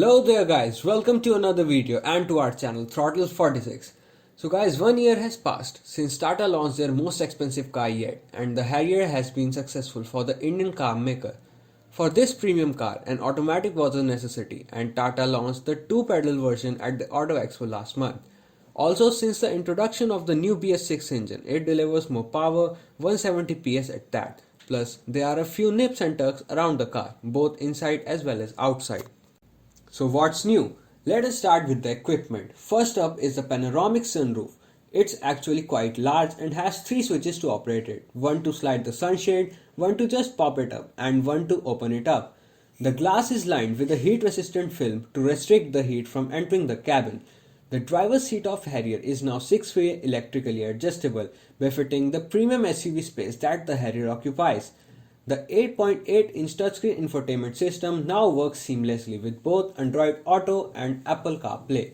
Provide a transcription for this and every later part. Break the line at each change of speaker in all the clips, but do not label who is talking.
Hello there guys, welcome to another video and to our channel Throttle 46. So guys, 1 year has passed since Tata launched their most expensive car yet, and the Harrier has been successful for the Indian car maker. For this premium car, an automatic was a necessity, and Tata launched the two-pedal version at the Auto Expo last month. Also, since the introduction of the new BS6 engine, it delivers more power, 170 PS at that. Plus, there are a few nips and tucks around the car, both inside as well as outside. So what's new? Let us start with the equipment. First up is the panoramic sunroof. It's actually quite large and has 3 switches to operate it. One to slide the sunshade, one to just pop it up, and one to open it up. The glass is lined with a heat resistant film to restrict the heat from entering the cabin. The driver's seat of Harrier is now 6-way electrically adjustable, befitting the premium SUV space that the Harrier occupies. The 8.8-inch touchscreen infotainment system now works seamlessly with both Android Auto and Apple CarPlay.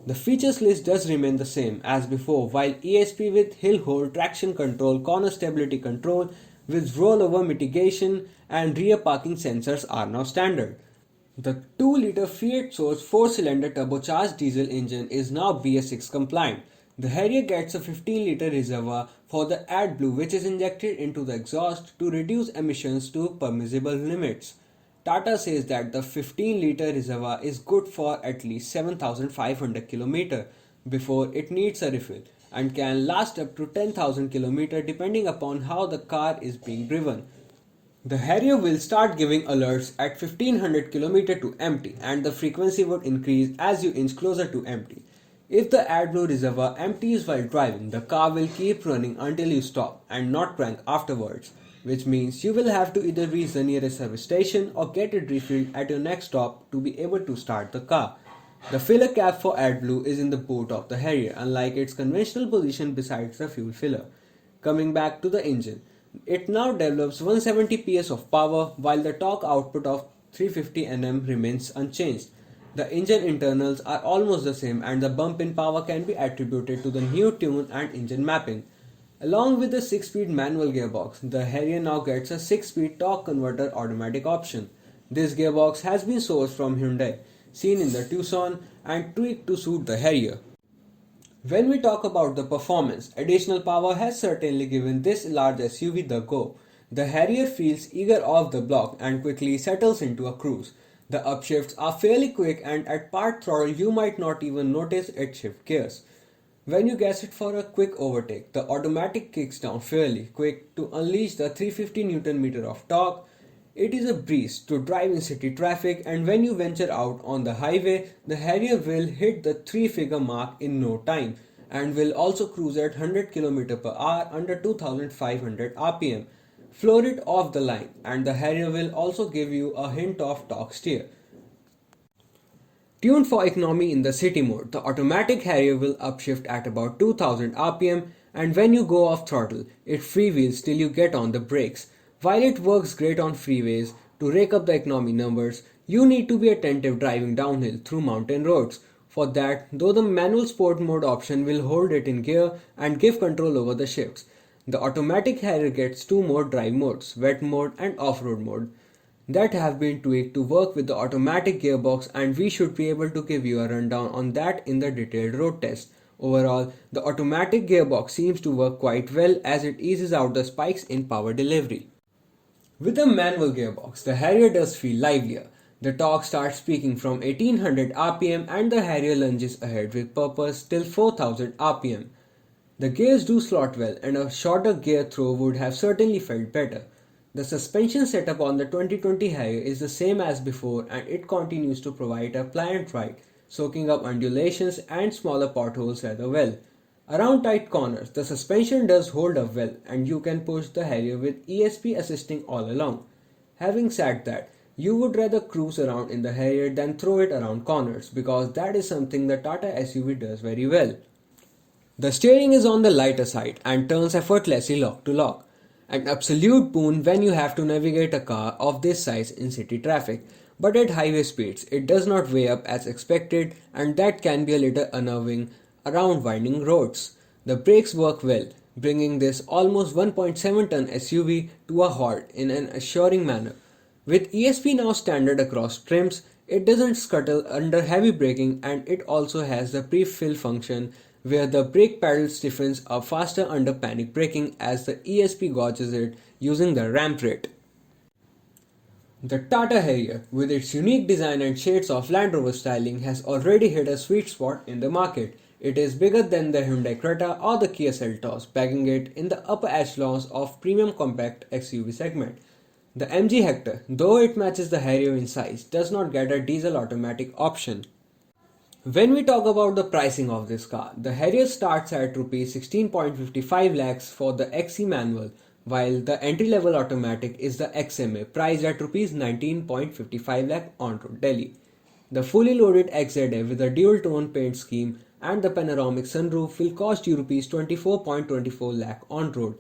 The features list does remain the same as before, while ESP with hill hold, traction control, corner stability control with rollover mitigation and rear parking sensors are now standard. The 2-liter Fiat Source 4-cylinder turbocharged diesel engine is now BS6 compliant. The Harrier gets a 15-liter reservoir for the AdBlue, which is injected into the exhaust to reduce emissions to permissible limits. Tata says that the 15-liter reservoir is good for at least 7,500 km before it needs a refill and can last up to 10,000 km depending upon how the car is being driven. The Harrier will start giving alerts at 1500 km to empty, and the frequency would increase as you inch closer to empty. If the AdBlue reservoir empties while driving, the car will keep running until you stop and not crank afterwards, which means you will have to either reach the nearest service station or get it refilled at your next stop to be able to start the car. The filler cap for AdBlue is in the boot of the Harrier, unlike its conventional position besides the fuel filler. Coming back to the engine, it now develops 170 PS of power while the torque output of 350 Nm remains unchanged. The engine internals are almost the same, and the bump in power can be attributed to the new tune and engine mapping. Along with the 6-speed manual gearbox, the Harrier now gets a 6-speed torque converter automatic option. This gearbox has been sourced from Hyundai, seen in the Tucson, and tweaked to suit the Harrier. When we talk about the performance, additional power has certainly given this large SUV the go. The Harrier feels eager off the block and quickly settles into a cruise. The upshifts are fairly quick, and at part throttle you might not even notice it shift gears. When you gas it for a quick overtake, the automatic kicks down fairly quick to unleash the 350 Nm of torque. It is a breeze to drive in city traffic, and when you venture out on the highway, the Harrier will hit the 3-figure mark in no time and will also cruise at 100 km per hour under 2500 rpm. Floor it off the line, and the Harrier will also give you a hint of torque steer. Tuned for economy in the city mode, the automatic Harrier will upshift at about 2000 rpm, and when you go off throttle, it freewheels till you get on the brakes. While it works great on freeways to rake up the economy numbers, you need to be attentive driving downhill through mountain roads. For that, though, the manual sport mode option will hold it in gear and give control over the shifts. The automatic Harrier gets 2 more drive modes, wet mode and off-road mode, that have been tweaked to work with the automatic gearbox, and we should be able to give you a rundown on that in the detailed road test. Overall, the automatic gearbox seems to work quite well as it eases out the spikes in power delivery. With the manual gearbox, the Harrier does feel livelier. The torque starts peaking from 1800 rpm, and the Harrier lunges ahead with purpose till 4000 rpm. The gears do slot well, and a shorter gear throw would have certainly felt better. The suspension setup on the 2020 Harrier is the same as before, and it continues to provide a pliant ride, soaking up undulations and smaller potholes rather well. Around tight corners, the suspension does hold up well, and you can push the Harrier with ESP assisting all along. Having said that, you would rather cruise around in the Harrier than throw it around corners, because that is something the Tata SUV does very well. The steering is on the lighter side and turns effortlessly lock to lock. An absolute boon when you have to navigate a car of this size in city traffic, but at highway speeds it does not weigh up as expected, and that can be a little unnerving around winding roads. The brakes work well, bringing this almost 1.7-ton SUV to a halt in an assuring manner. With ESP now standard across trims, It doesn't scuttle under heavy braking, and it also has the pre-fill function where the brake pedal stiffens up faster under panic braking as the ESP gauges it using the ramp rate. The Tata Harrier, with its unique design and shades of Land Rover styling, has already hit a sweet spot in the market. It is bigger than the Hyundai Creta or the Kia Seltos, pegging it in the upper echelons of premium compact XUV segment. The MG Hector, though it matches the Harrier in size, does not get a diesel automatic option. When we talk about the pricing of this car, the Harrier starts at Rs 16.55 lakhs for the XE manual, while the entry-level automatic is the XMA, priced at Rs 19.55 lakh on road Delhi. The fully loaded XZA with a dual-tone paint scheme and the panoramic sunroof will cost you Rs 24.24 lakh on road.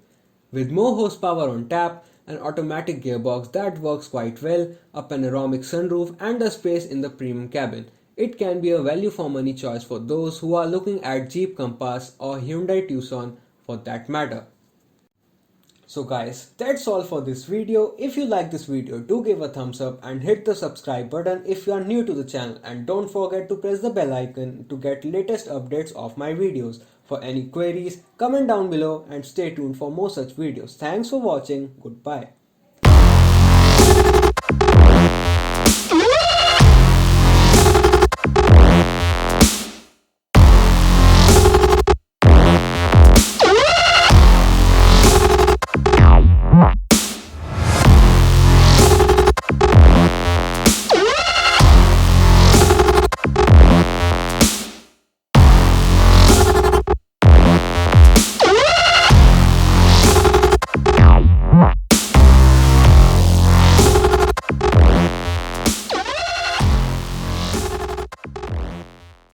With more horsepower on tap, an automatic gearbox that works quite well, a panoramic sunroof and a space in the premium cabin, it can be a value for money choice for those who are looking at Jeep Compass or Hyundai Tucson for that matter. So guys, that's all for this video. If you like this video, do give a thumbs up and hit the subscribe button if you are new to the channel, and don't forget to press the bell icon to get latest updates of my videos. For any queries, comment down below and stay tuned for more such videos. Thanks for watching. Goodbye.